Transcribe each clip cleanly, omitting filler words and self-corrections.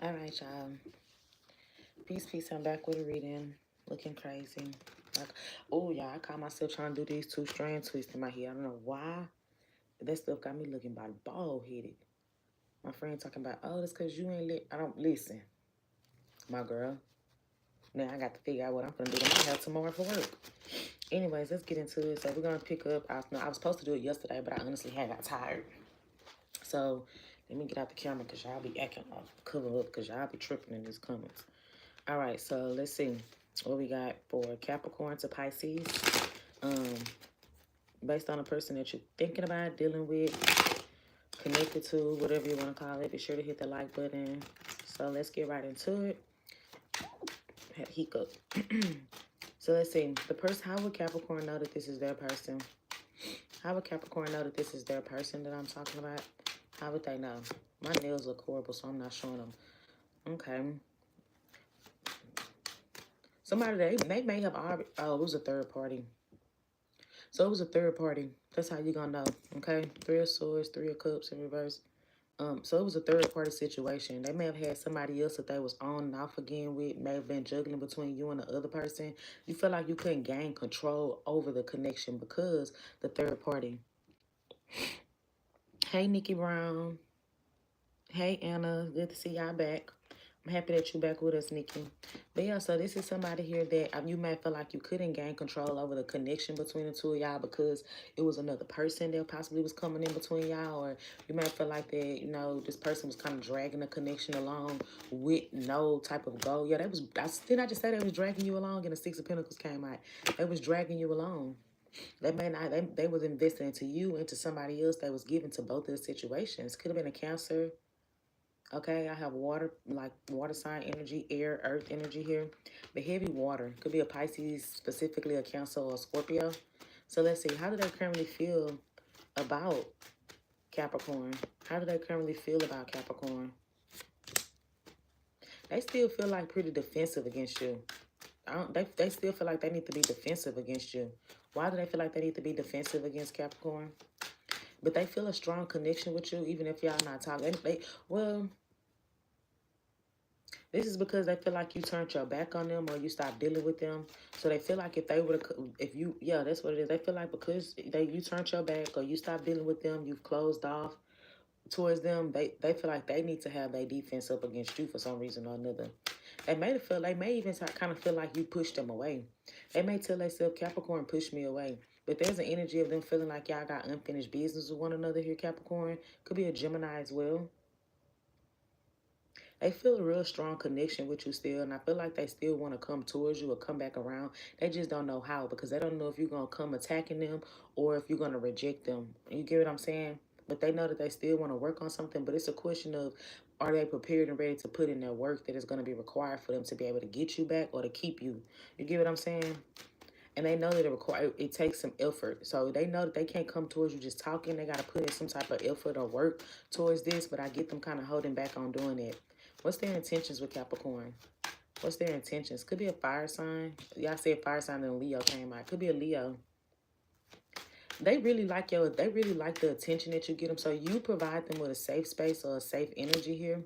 All right, y'all. Peace, peace. I'm back with a reading. Looking crazy. Like, oh, yeah, I caught myself trying to do these two strand twists in my head. I don't know why. But that stuff got me looking about bald headed. My friend talking about, oh, that's because you ain't lit. I don't listen, my girl. Now I got to figure out what I'm going to do to my hair tomorrow for work. Anyways, let's get into it. So we're going to pick up. I was supposed to do it yesterday, but I honestly had got tired. So let me get out the camera because y'all be acting off, cover up because y'all be tripping in these comments. All right, so let's see what we got for Capricorn to Pisces. Um, Based on a person that you're thinking about, dealing with, connected to, whatever you want to call it. Be sure to hit the like button. So let's get right into it. Had a hiccup. So let's see. The person, how would Capricorn know that this is their person? How would Capricorn know that this is their person that I'm talking about? How would they know? My nails look horrible, so I'm not showing them. Okay. Somebody, they may have already, oh, it was a third party. So it was a third party. That's how you gonna know, okay? Three of Swords, Three of Cups in reverse. So it was a third party situation. They may have had somebody else that they was on and off again with, may have been juggling between you and the other person. You feel like you couldn't gain control over the connection because the third party. Hey, Nikki Brown. Hey, Anna. Good to see y'all back. I'm happy that you're back with us, Nikki. But yeah, so this is somebody here that you may feel like you couldn't gain control over the connection between the two of y'all because it was another person that possibly was coming in between y'all, or you might feel like that, this person was kind of dragging the connection along with no type of goal. Yeah, didn't I just say they was dragging you along and the Six of Pentacles came out? They was dragging you along. They may not, they was investing into you, into somebody else. They was giving to both of the situations. Could have been a Cancer. Okay, I have water, like water sign energy, air, earth energy here. But heavy water. Could be a Pisces, specifically a Cancer or a Scorpio. So let's see, how do they currently feel about Capricorn? How do they currently feel about Capricorn? They still feel like pretty defensive against you. They still feel like they need to be defensive against you. Why do they feel like they need to be defensive against Capricorn? But they feel a strong connection with you, even if y'all not talking. Well, this is because they feel like you turned your back on them or you stopped dealing with them. So they feel like if they would have, yeah, that's what it is. They feel like because you turned your back or you stopped dealing with them, you've closed off towards them. They feel like they need to have their defense up against you for some reason or another. They may even kind of feel like you pushed them away. They may tell themselves, Capricorn pushed me away. But there's an energy of them feeling like y'all got unfinished business with one another here, Capricorn. Could be a Gemini as well. They feel a real strong connection with you still, and I feel like they still want to come towards you or come back around. They just don't know how because they don't know if you're going to come attacking them or if you're going to reject them. You get what I'm saying? But they know that they still want to work on something, but it's a question of, are they prepared and ready to put in their work that is going to be required for them to be able to get you back or to keep you? You get what I'm saying? And they know that it takes some effort. So they know that they can't come towards you just talking. They got to put in some type of effort or work towards this, but I get them kind of holding back on doing it. What's their intentions with Capricorn? What's their intentions? Could be a fire sign. Y'all said fire sign and Leo came out. Could be a Leo. They really like the attention that you get them. So you provide them with a safe space or a safe energy here.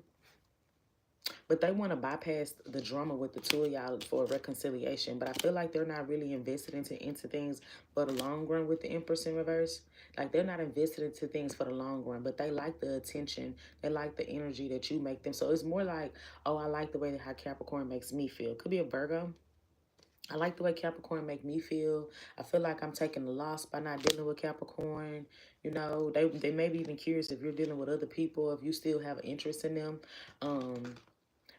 But they want to bypass the drama with the two of y'all for a reconciliation. But I feel like they're not really invested into things for the long run with the Empress in reverse. Like they're not invested into things for the long run, but they like the attention. They like the energy that you make them. So it's more like, oh, I like the way that how Capricorn makes me feel. Could be a Virgo. I like the way Capricorn make me feel. I feel like I'm taking the loss by not dealing with Capricorn. They may be even curious if you're dealing with other people, if you still have an interest in them.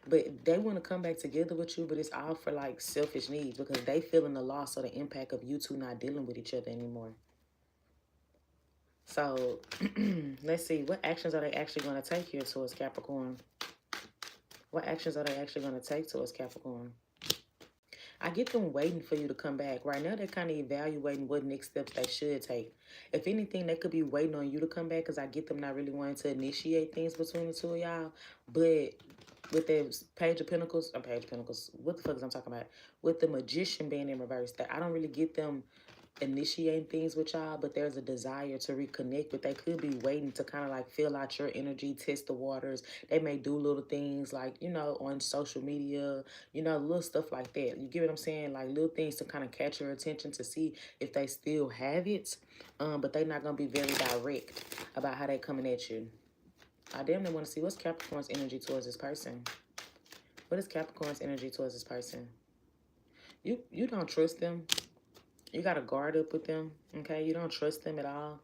But they want to come back together with you, but it's all for like selfish needs because they feeling the loss or the impact of you two not dealing with each other anymore. So let's see, what actions are they actually going to take here towards Capricorn? What actions are they actually going to take towards Capricorn? I get them waiting for you to come back. Right now, they're kind of evaluating what next steps they should take. If anything, they could be waiting on you to come back because I get them not really wanting to initiate things between the two of y'all. But with the Page of Pentacles, what the fuck is I'm talking about? With the Magician being in reverse, that I don't really get them initiating things with y'all, but there's a desire to reconnect, but they could be waiting to kind of like fill out your energy, test the waters. They may do little things like, you know, on social media, you know, little stuff like that. You get what I'm saying? Like little things to kind of catch your attention to see if they still have it. But they're not going to be very direct about how they coming at you. I damn near want to see what's Capricorn's energy towards this person. What is Capricorn's energy towards this person? You don't trust them. You got to guard up with them, okay? You don't trust them at all.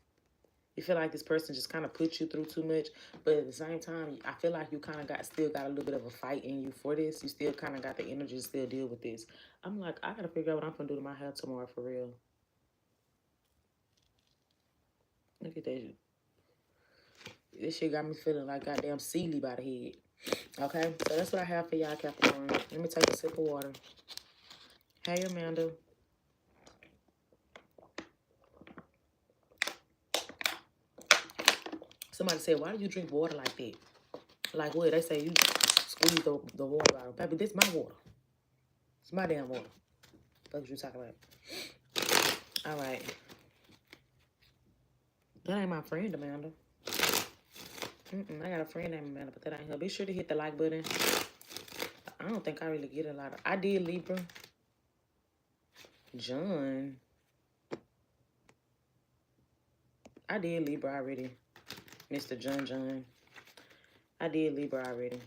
You feel like this person just kind of puts you through too much, but at the same time, I feel like you kind of still got a little bit of a fight in you for this. You still kind of got the energy to still deal with this. I'm like, I got to figure out what I'm going to do to my hair tomorrow for real. Look at that. This shit got me feeling like goddamn Sealy by the head. Okay, so that's what I have for y'all, Capricorn. Let me take a sip of water. Hey, Amanda. Somebody said, why do you drink water like that? Like what? They say you squeeze the water out. Baby, this my water. It's my damn water. What you talking about? All right. That ain't my friend, Amanda. I got a friend named Amanda, but that ain't her. Be sure to hit the like button. I don't think I really get a lot of... I did Libra. John. I did Libra already. Mr. John. I did Libra already.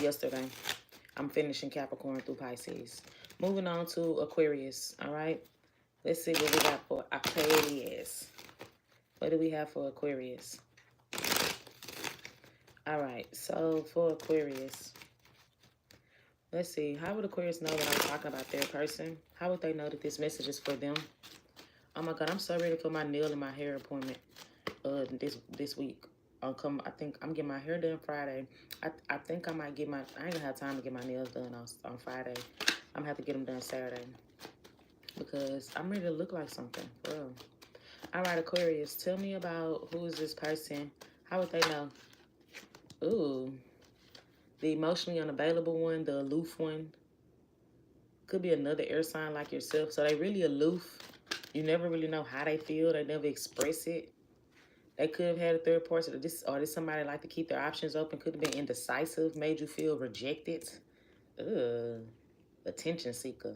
Yesterday. I'm finishing Capricorn through Pisces. Moving on to Aquarius. All right. Let's see what we got for Aquarius. What do we have for Aquarius? All right. So for Aquarius, let's see. How would Aquarius know that I'm talking about their person? How would they know that this message is for them? Oh my God, I'm so ready for my nail and my hair appointment. This week. I think I'm getting my hair done Friday. I think I might get I ain't gonna have time to get my nails done on Friday. I'm gonna have to get them done Saturday because I'm ready to look like something, for real. All right, Aquarius, tell me about who is this person? How would they know? Ooh, the emotionally unavailable one, the aloof one. Could be another air sign like yourself. So they really aloof. You never really know how they feel. They never express it. They could have had a third party, or this somebody like to keep their options open. Could have been indecisive, made you feel rejected. Ugh, attention seeker.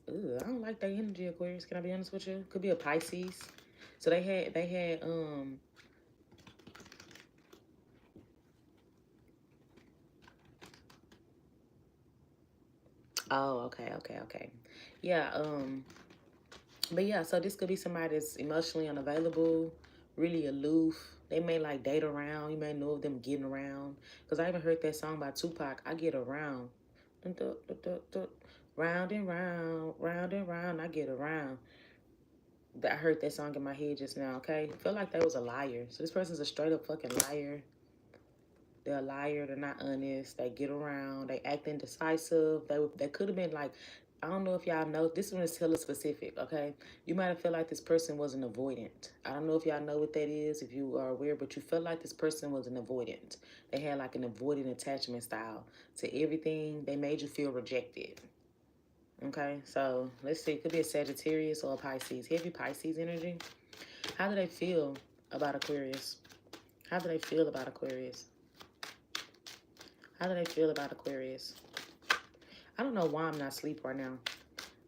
Ugh, I don't like that energy, Aquarius. Can I be honest with you? Could be a Pisces. So they had Oh, okay. Yeah, but yeah, so this could be somebody that's emotionally unavailable, really aloof. They may like date around. You may know of them getting around. Because I even heard that song by Tupac, I get around. Round and round, I get around. I heard that song in my head just now, okay? Feel like that was a liar. So this person's a straight up fucking liar. They're a liar. They're not honest. They get around. They act indecisive. They could have been like, I don't know if y'all know. This one is hella specific, okay? You might have felt like this person was an avoidant. I don't know if y'all know what that is, if you are aware, but you felt like this person was an avoidant. They had like an avoidant attachment style to everything. They made you feel rejected. Okay, so let's see. It could be a Sagittarius or a Pisces. Heavy Pisces energy. How do they feel about Aquarius? How do they feel about Aquarius? How do they feel about Aquarius? I don't know why I'm not asleep right now.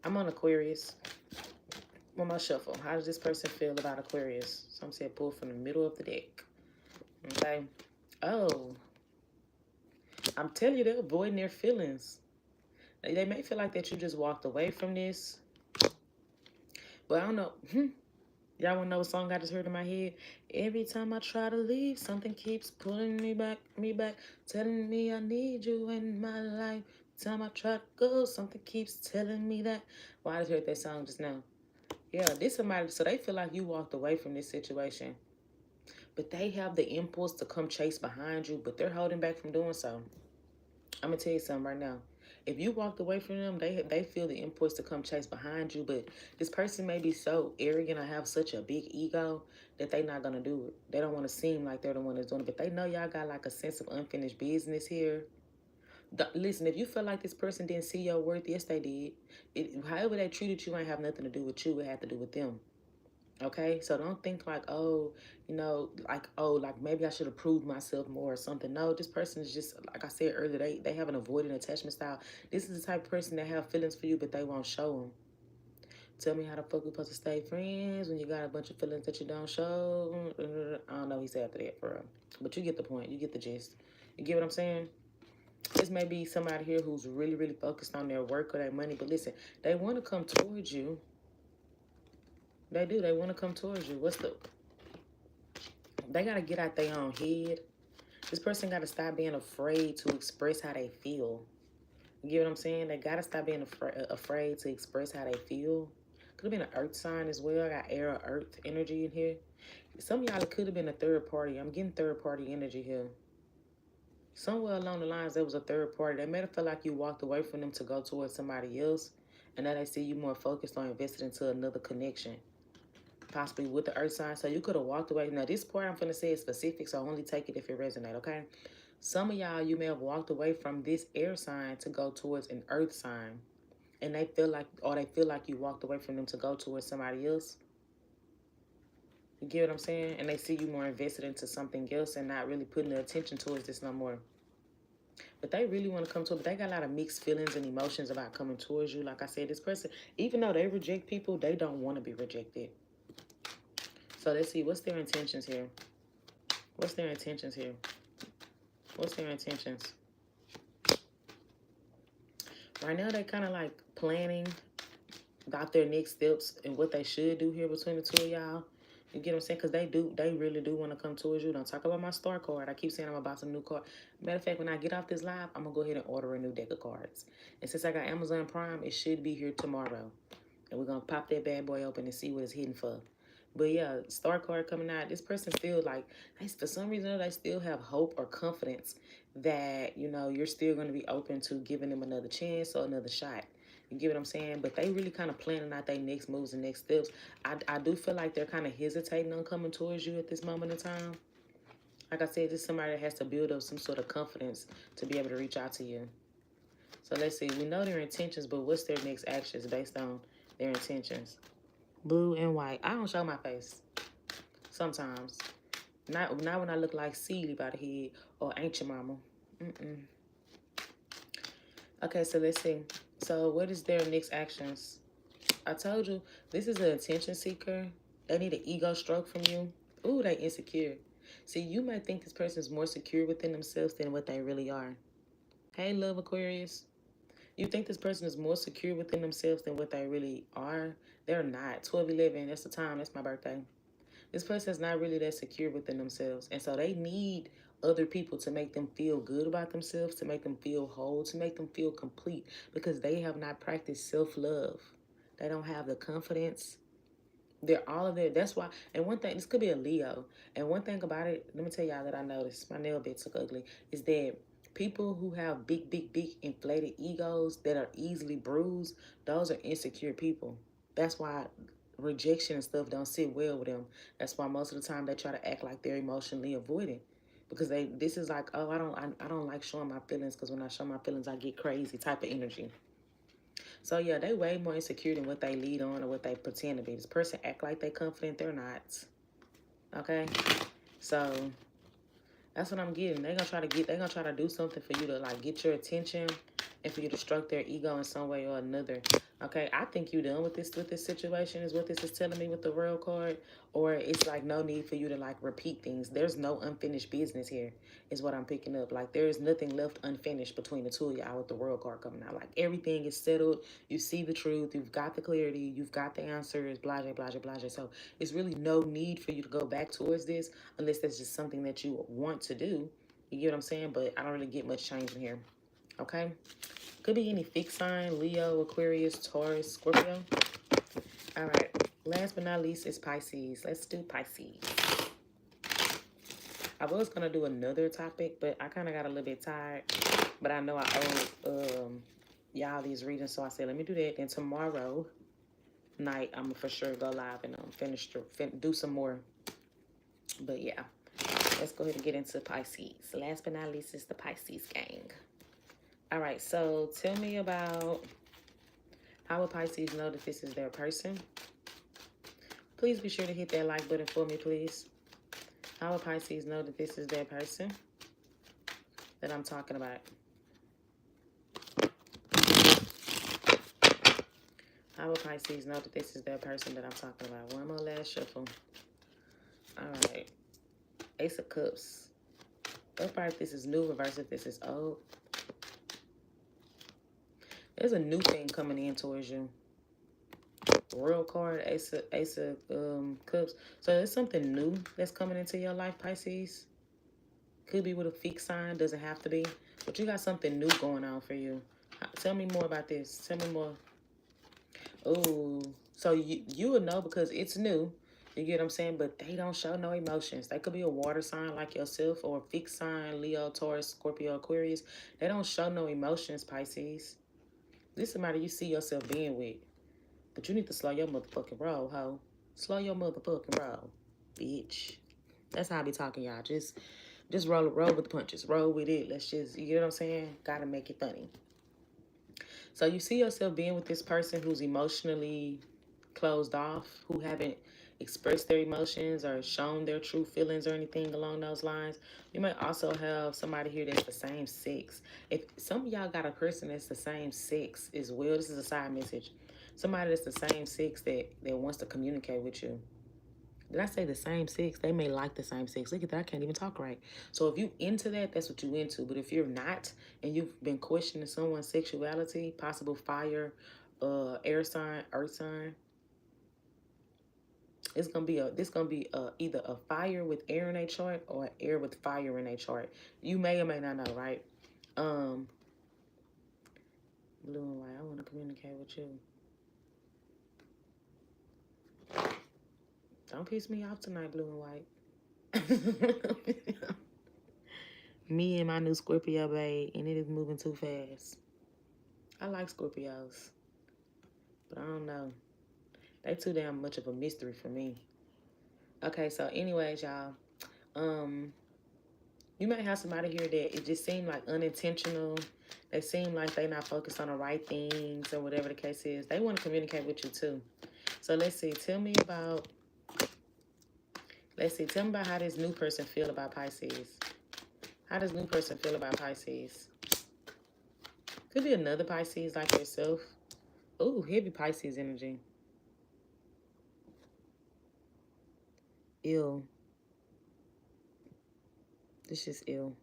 I'm on Aquarius. On my shuffle. How does this person feel about Aquarius? Some said pull from the middle of the deck. Okay. Oh. I'm telling you, they're avoiding their feelings. They may feel like that you just walked away from this. But I don't know. Y'all want to know what song I just heard in my head? Every time I try to leave, something keeps pulling me back, telling me I need you in my life. Every time I try to go, something keeps telling me that. Well, I just heard that song just now. Yeah, this somebody, so they feel like you walked away from this situation. But they have the impulse to come chase behind you, but they're holding back from doing so. I'm going to tell you something right now. If you walked away from them, they feel the impulse to come chase behind you. But this person may be so arrogant or have such a big ego that they're not going to do it. They don't want to seem like they're the one that's doing it. But they know y'all got like a sense of unfinished business here. Listen, if you feel like this person didn't see your worth, yes, they did. However they treated you ain't have nothing to do with you. It had to do with them. Okay, so don't think like, oh, like maybe I should have proved myself more or something. No, this person is just, like I said earlier, they have an avoidant attachment style. This is the type of person that have feelings for you, but they won't show them. Tell me how the fuck we supposed to stay friends when you got a bunch of feelings that you don't show. I don't know. He said after that for real, but you get the point. You get the gist. You get what I'm saying? This may be somebody here who's really, really focused on their work or their money, but listen, they want to come towards you. They do. They want to come towards you. They got to get out their own head. This person got to stop being afraid to express how they feel. You get what I'm saying? They got to stop being afraid to express how they feel. Could have been an earth sign as well. I got air or earth energy in here. Some of y'all, it could have been a third party. I'm getting third party energy here. Somewhere along the lines, there was a third party. They made it feel like you walked away from them to go towards somebody else. And now they see you more focused on investing into another connection. Possibly with the earth sign. So you could have walked away. Now, this part I'm going to say is specific, so only take it if it resonates, okay? Some of y'all, you may have walked away from this air sign to go towards an earth sign. And they feel like you walked away from them to go towards somebody else. You get what I'm saying? And they see you more invested into something else and not really putting the attention towards this no more. But they really want to come to it. But they got a lot of mixed feelings and emotions about coming towards you. Like I said, this person, even though they reject people, they don't want to be rejected. So let's see, what's their intentions here? What's their intentions here? What's their intentions? Right now, they're kind of like planning about their next steps and what they should do here between the two of y'all. You get what I'm saying? Because they really do want to come towards you. Don't talk about my star card. I keep saying I'm about some new card. Matter of fact, when I get off this live, I'm going to go ahead and order a new deck of cards. And since I got Amazon Prime, it should be here tomorrow. And we're going to pop that bad boy open and see what it's hidden for. But yeah, star card coming out. This person still like, for some reason, they still have hope or confidence that, you're still going to be open to giving them another chance or another shot. You get what I'm saying? But they really kind of planning out their next moves and next steps. I do feel like they're kind of hesitating on coming towards you at this moment in time. Like I said, this is somebody that has to build up some sort of confidence to be able to reach out to you. So let's see. We know their intentions, but what's their next actions based on their intentions? Blue and white. I don't show my face. Sometimes. Not when I look like Seely by the head or Ancient Mama. Okay, so let's see. So what is their next actions? I told you, this is an attention seeker. They need an ego stroke from you. Ooh, they insecure. See, you might think this person is more secure within themselves than what they really are. Hey, love Aquarius. You think this person is more secure within themselves than what they really are? They're not. 12/11, that's the time. That's my birthday. This person is not really that secure within themselves. And so they need other people to make them feel good about themselves, to make them feel whole, to make them feel complete, because they have not practiced self-love. They don't have the confidence. They're all of that. That's why. And one thing, this could be a Leo. And one thing about it, let me tell y'all that I noticed, my nail bits look ugly, is that people who have big, big, big inflated egos that are easily bruised, those are insecure people. That's why rejection and stuff don't sit well with them. That's why most of the time they try to act like they're emotionally avoidant, because this is like, oh, I don't like showing my feelings, because when I show my feelings I get crazy type of energy. So yeah, they way more insecure than what they lead on or what they pretend to be. This person act like they confident, they're not. Okay, so that's what I'm getting. They're gonna try to do something for you to like get your attention and for you to stroke their ego in some way or another. Okay, I think you're done with this situation is what this is telling me with the World card. Or it's like no need for you to like repeat things. There's no unfinished business here is what I'm picking up. Like there is nothing left unfinished between the two of y'all with the World card coming out. Like everything is settled. You see the truth. You've got the clarity. You've got the answers. Blah, blah, blah, blah. So it's really no need for you to go back towards this unless that's just something that you want to do. You get what I'm saying? But I don't really get much change in here. Okay? Could be any fixed sign, Leo, Aquarius, Taurus, Scorpio. All right. Last but not least is Pisces. Let's do Pisces. I was going to do another topic, but I kind of got a little bit tired. But I know I owe y'all these readings, so I said, let me do that. And tomorrow night, I'm going to for sure go live and do some more. But yeah, let's go ahead and get into Pisces. Last but not least is the Pisces gang. All right, so tell me about how will Pisces know that this is their person? Please be sure to hit that like button for me, please. How will Pisces know that this is their person that I'm talking about? How will Pisces know that this is their person that I'm talking about? One more last shuffle. All right. Ace of Cups. Let's find if this is new, reverse if this is old. There's a new thing coming in towards you. Royal card, Ace of Cups. So there's something new that's coming into your life, Pisces. Could be with a fixed sign, doesn't have to be. But you got something new going on for you. Tell me more about this. Tell me more. Oh, so you would know because it's new. You get what I'm saying? But they don't show no emotions. They could be a water sign like yourself or a fixed sign, Leo, Taurus, Scorpio, Aquarius. They don't show no emotions, Pisces. This is somebody you see yourself being with. But you need to slow your motherfucking roll, ho. Slow your motherfucking roll, bitch. That's how I be talking, y'all. Just roll with the punches. Roll with it. Let's just, you get what I'm saying? Gotta make it funny. So you see yourself being with this person who's emotionally closed off, who haven't expressed their emotions or shown their true feelings or anything along those lines. You might also have somebody here that's the same sex. If some of y'all got a person that's the same sex as well, this is a side message. Somebody that's the same sex that wants to communicate with you. Did I say the same sex? They may like the same sex. Look at that. I can't even talk right. So if you into that, that's what you into. But if you're not, and you've been questioning someone's sexuality, possible fire, air sign, earth sign, it's gonna be either a fire with air in a chart or an air with fire in a chart. You may or may not know, right? Blue and white. I want to communicate with you. Don't piss me off tonight, blue and white. Me and my new Scorpio babe, and it is moving too fast. I like Scorpios, but I don't know. They too damn much of a mystery for me. Okay, so anyways, y'all, you might have somebody here that it just seemed like unintentional. They seem like they not focused on the right things or whatever the case is. They want to communicate with you too. So let's see. Tell me about how this new person feel about Pisces. How does new person feel about Pisces? Could be another Pisces like yourself. Ooh, heavy Pisces energy. Ill. This is ill.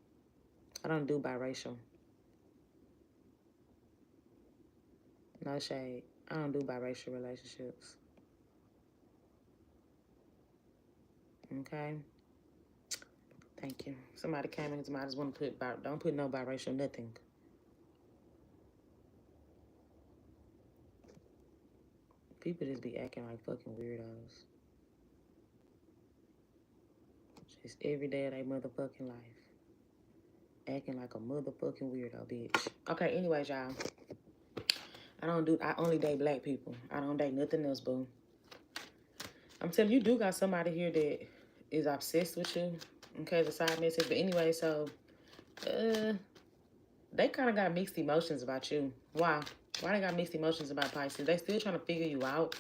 I don't do biracial. No shade. I don't do biracial relationships. Okay. Thank you. Somebody came into my, I just want to put, don't put no biracial nothing. People just be acting like fucking weirdos. Just every day of their motherfucking life. Acting like a motherfucking weirdo, bitch. Okay, anyways, y'all. I only date black people. I don't date nothing else, boo. I'm telling you, do got somebody here that is obsessed with you. Okay, the side message. But anyway, so they kind of got mixed emotions about you. Why? Why they got mixed emotions about Pisces? They still trying to figure you out.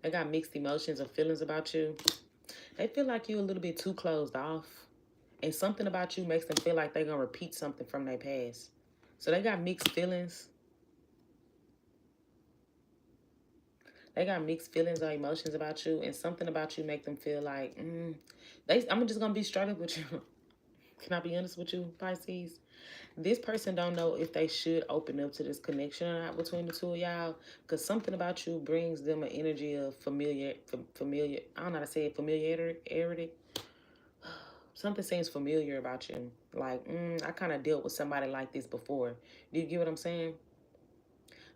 They got mixed emotions or feelings about you. They feel like you a little bit too closed off. And something about you makes them feel like they're going to repeat something from their past. So they got mixed feelings. They got mixed feelings or emotions about you. And something about you make them feel like, I'm just going to be straight up with you. Can I be honest with you, Pisces? This person don't know if they should open up to this connection or not between the two of y'all. Because something about you brings them an energy of familiar, I don't know how to say it, familiarity. Something seems familiar about you. Like, I kind of dealt with somebody like this before. Do you get what I'm saying?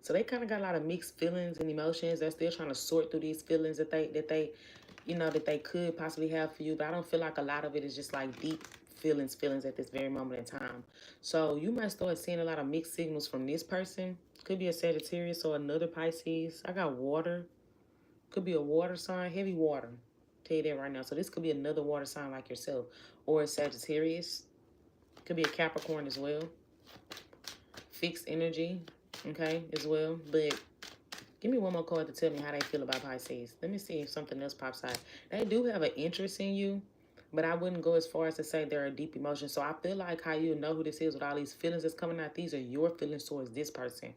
So they kind of got a lot of mixed feelings and emotions. They're still trying to sort through these feelings that they could possibly have for you. But I don't feel like a lot of it is just like deep feelings at this very moment in time. So you might start seeing a lot of mixed signals from this person. Could be a Sagittarius or another Pisces. I got water. Could be a water sign, heavy water. Tell you that right now. So this could be another water sign like yourself, or a Sagittarius. Could be a Capricorn as well. fixed energy, okay, as well. But give me one more card to tell me how they feel about Pisces. Let me see if something else pops out. They do have an interest in you, but I wouldn't go as far as to say they're a deep emotion. So I feel like how you know who this is with all these feelings that's coming out. These are your feelings towards this person.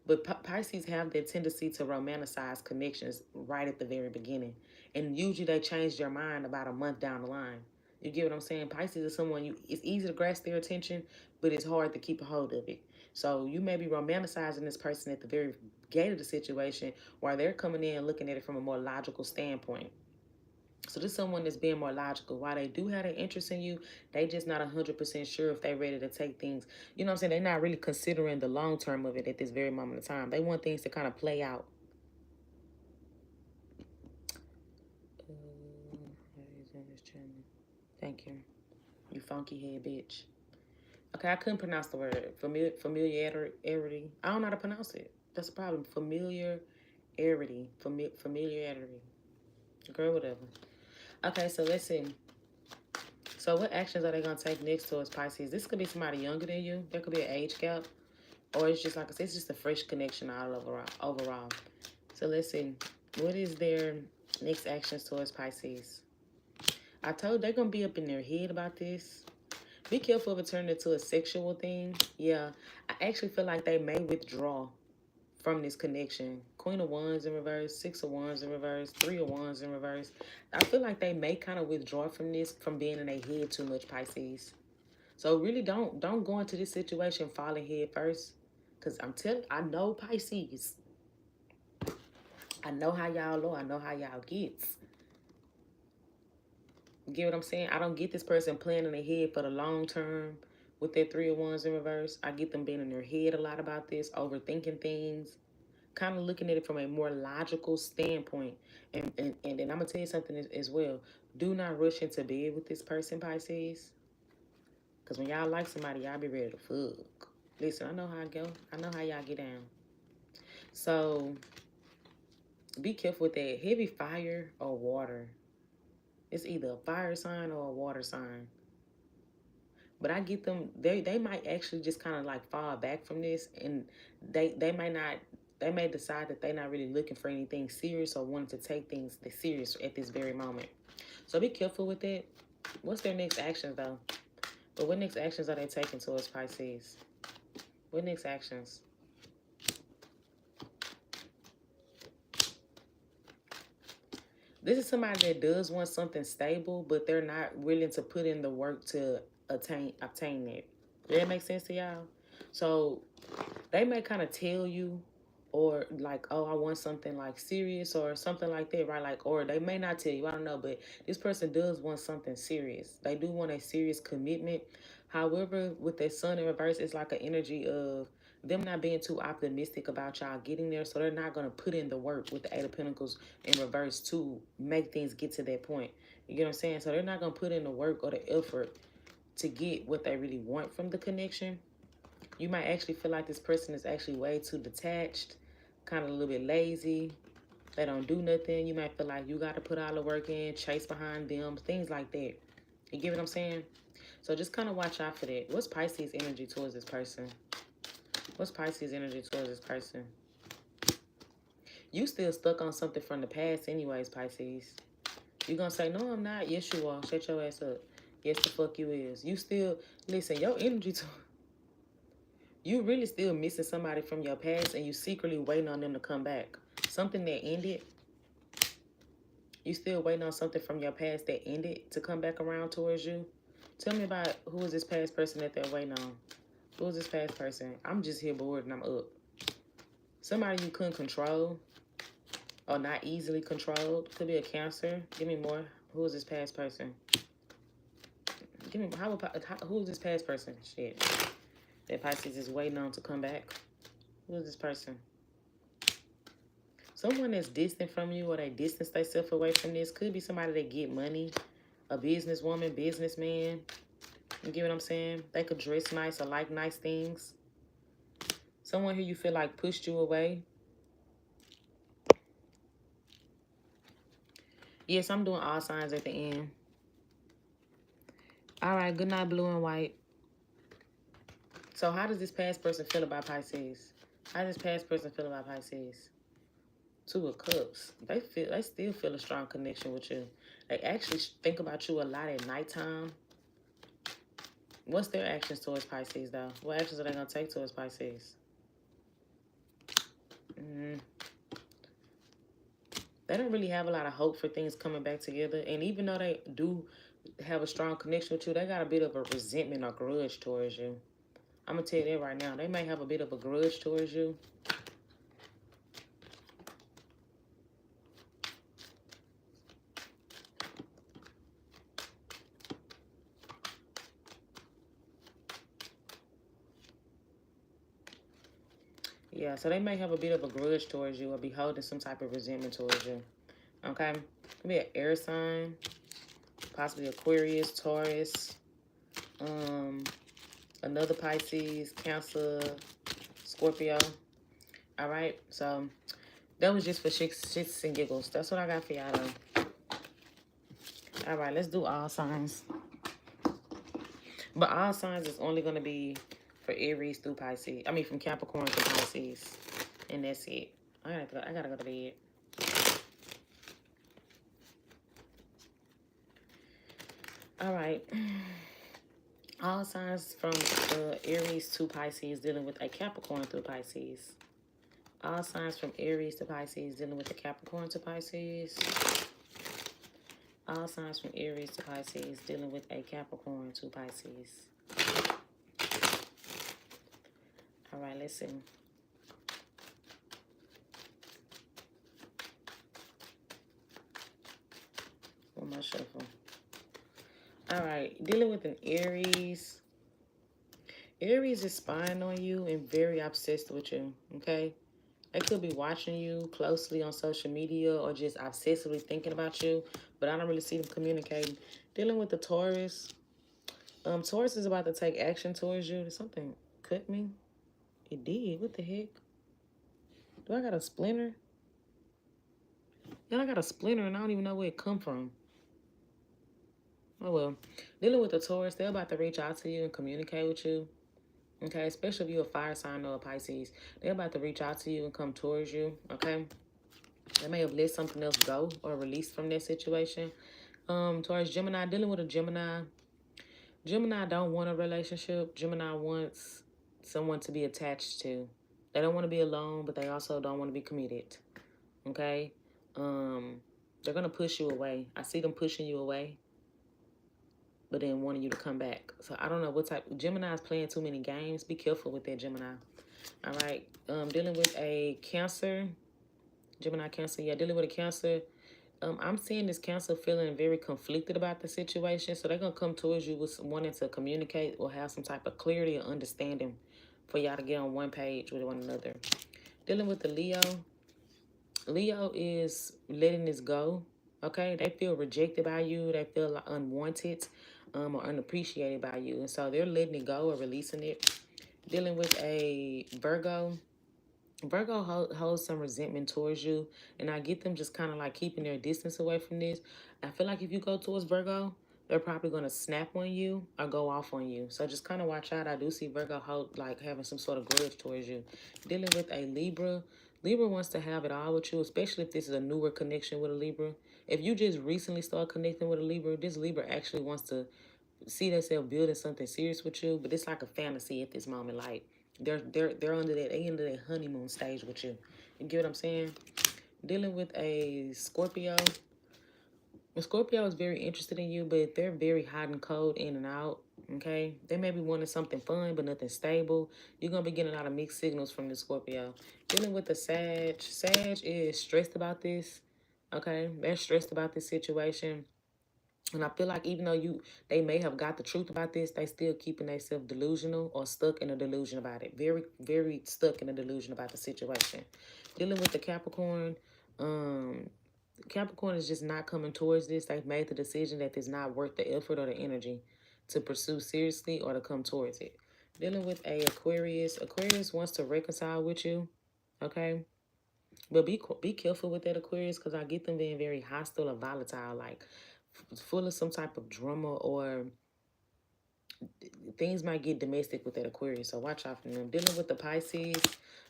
But Pisces have that tendency to romanticize connections right at the very beginning. And usually they change their mind about a month down the line. You get what I'm saying? Pisces is someone it's easy to grasp their attention, but it's hard to keep a hold of it. So you may be romanticizing this person at the very gate of the situation while they're coming in looking at it from a more logical standpoint. So this is someone that's being more logical. While they do have an interest in you, they just not 100% sure if they're ready to take things. You know what I'm saying? They're not really considering the long term of it at this very moment of time. They want things to kind of play out. Thank you. You funky head bitch. Okay, I couldn't pronounce the word. Familiarity. I don't know how to pronounce it. That's the problem. Familiarity. Familiarity. Girl, whatever. Okay, so let's see. So what actions are they going to take next towards Pisces? This could be somebody younger than you. There could be an age gap. Or it's just like I said, it's just a fresh connection overall. So let's see. What is their next actions towards Pisces? I told they're going to be up in their head about this. Be careful of it turning into a sexual thing. Yeah, I actually feel like they may withdraw from this connection. Queen of Wands in reverse, Six of Wands in reverse, Three of Wands in reverse. I feel like they may kind of withdraw from this, from being in their head too much, Pisces. So really don't go into this situation falling head first. Because I know Pisces. I know how y'all are. I know how y'all gets. You get what I'm saying? I don't get this person playing in their head for the long term with their Three of Wands in reverse. I get them being in their head a lot about this, overthinking things, kind of looking at it from a more logical standpoint. And then I'm going to tell you something as well. Do not rush into bed with this person, Pisces. Because when y'all like somebody, y'all be ready to fuck. Listen, I know how I go. I know how y'all get down. So be careful with that. Heavy fire or water. It's either a fire sign or a water sign. But I get them, they might actually just kind of like fall back from this, and they may decide that they're not really looking for anything serious or wanting to take things serious at this very moment. So be careful with that. What's their next actions though? But what next actions are they taking towards Pisces? What next actions? This is somebody that does want something stable, but they're not willing to put in the work to obtain it. Does that make sense to y'all? So they may kind of tell you, or like, oh, I want something like serious or something like that, right? Like, or they may not tell you, I don't know, but this person does want something serious. They do want a serious commitment. However, with their sun in reverse, it's like an energy of them not being too optimistic about y'all getting there. So they're not going to put in the work with the Eight of Pentacles in reverse to make things get to that point. You get what I'm saying? So they're not going to put in the work or the effort to get what they really want from the connection. You might actually feel like this person is actually way too detached, kind of a little bit lazy. They don't do nothing. You might feel like you got to put all the work in, chase behind them, things like that. You get what I'm saying? So just kind of watch out for that. What's Pisces energy towards this person? What's Pisces energy towards this person? You still stuck on something from the past anyways, Pisces. You gonna say, no, I'm not. Yes, you are. Shut your ass up. Yes, the fuck you is. You still, listen, your energy you really still missing somebody from your past, and you secretly waiting on them to come back. Something that ended. You still waiting on something from your past that ended to come back around towards you. Tell me about who is this past person that they're waiting on. Who is this past person? I'm just here bored and I'm up. Somebody you couldn't control or not easily controlled. Could be a Cancer. Give me more. Who is this past person? Give me, who is this past person? Shit. That Pisces is waiting on to come back. Who is this person? Someone that's distant from you, or they distance themselves away from this. Could be somebody that get money. A businesswoman, businessman. You get what I'm saying? They could dress nice or like nice things. Someone who you feel like pushed you away. Yes, I'm doing all signs at the end. All right, good night, blue and white. So how does this past person feel about Pisces? How does this past person feel about Pisces? Two of Cups. They still feel a strong connection with you. They actually think about you a lot at nighttime. What's their actions towards Pisces, though? What actions are they going to take towards Pisces? They don't really have a lot of hope for things coming back together. And even though they do have a strong connection with you, they got a bit of a resentment or grudge towards you. I'm going to tell you that right now. They may have a bit of a grudge towards you. Yeah, so they may have a bit of a grudge towards you or be holding some type of resentment towards you. Okay? Could be an air sign, possibly Aquarius, Taurus, another Pisces, Cancer, Scorpio. All right? So that was just for shits and giggles. That's what I got for y'all, though. All right, let's do all signs. But all signs is only going to be for Aries through Pisces. I mean, from Capricorn to Pisces. And that's it. I gotta go to bed. All right. All signs from Aries to Pisces dealing with a Capricorn through Pisces. All signs from Aries to Pisces dealing with a Capricorn to Pisces. All signs from Aries to Pisces dealing with a Capricorn to Pisces. All right, let's see. One more shuffle. All right, dealing with an Aries. Aries is spying on you and very obsessed with you, okay? They could be watching you closely on social media or just obsessively thinking about you, but I don't really see them communicating. Dealing with the Taurus. Taurus is about to take action towards you. Did something cut me? It did. What the heck? Do I got a splinter? Yeah, I got a splinter and I don't even know where it come from. Oh, well. Dealing with the Taurus, they're about to reach out to you and communicate with you. Okay, especially if you're a fire sign or a Pisces. They're about to reach out to you and come towards you, okay? They may have let something else go or release from that situation. Towards Gemini, dealing with a Gemini. Gemini don't want a relationship. Gemini wants someone to be attached to. They don't want to be alone, but they also don't want to be committed. Okay? They're going to push you away. I see them pushing you away, but then wanting you to come back. So I don't know what type. Gemini is playing too many games. Be careful with that, Gemini. All right. Dealing with a Cancer. Gemini, Cancer. Yeah, dealing with a Cancer. I'm seeing this Cancer feeling very conflicted about the situation. So they're going to come towards you with wanting to communicate or have some type of clarity or understanding for y'all to get on one page with one another. Dealing with the Leo. Leo is letting this go. Okay? They feel rejected by you. They feel like unwanted or unappreciated by you. And so they're letting it go or releasing it. Dealing with a Virgo. Virgo holds some resentment towards you, and I get them just kind of like keeping their distance away from this. I feel like if you go towards Virgo, they're probably going to snap on you or go off on you. So just kind of watch out. I do see Virgo like having some sort of grudge towards you. Dealing with a Libra. Libra wants to have it all with you, especially if this is a newer connection with a Libra. If you just recently start connecting with a Libra, this Libra actually wants to see themselves building something serious with you, but it's like a fantasy at this moment. Like they're under that honeymoon stage with you. You get what I'm saying? Dealing with a Scorpio. A Scorpio is very interested in you, but they're very hot and cold, in and out. Okay, they may be wanting something fun, but nothing stable. You're gonna be getting a lot of mixed signals from the Scorpio. Dealing with the Sag. Sag is stressed about this. Okay, they're stressed about this situation. And I feel like even though they may have got the truth about this, they still keeping themselves delusional or stuck in a delusion about it. Very, very stuck in a delusion about the situation. Dealing with the Capricorn, Capricorn is just not coming towards this. They've made the decision that it's not worth the effort or the energy to pursue seriously or to come towards it. Dealing with a Aquarius. Aquarius wants to reconcile with you, okay? But be careful with that Aquarius, because I get them being very hostile or volatile, like full of some type of drama or things might get domestic with that Aquarius, so watch out for them. Dealing with the Pisces,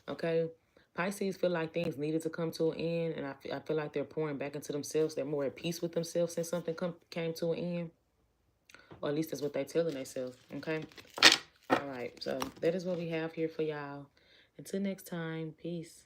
okay? Pisces feel like things needed to come to an end, and I feel like they're pouring back into themselves. They're more at peace with themselves since something came to an end, or at least that's what they're telling themselves, okay? All right, so that is what we have here for y'all. Until next time, peace.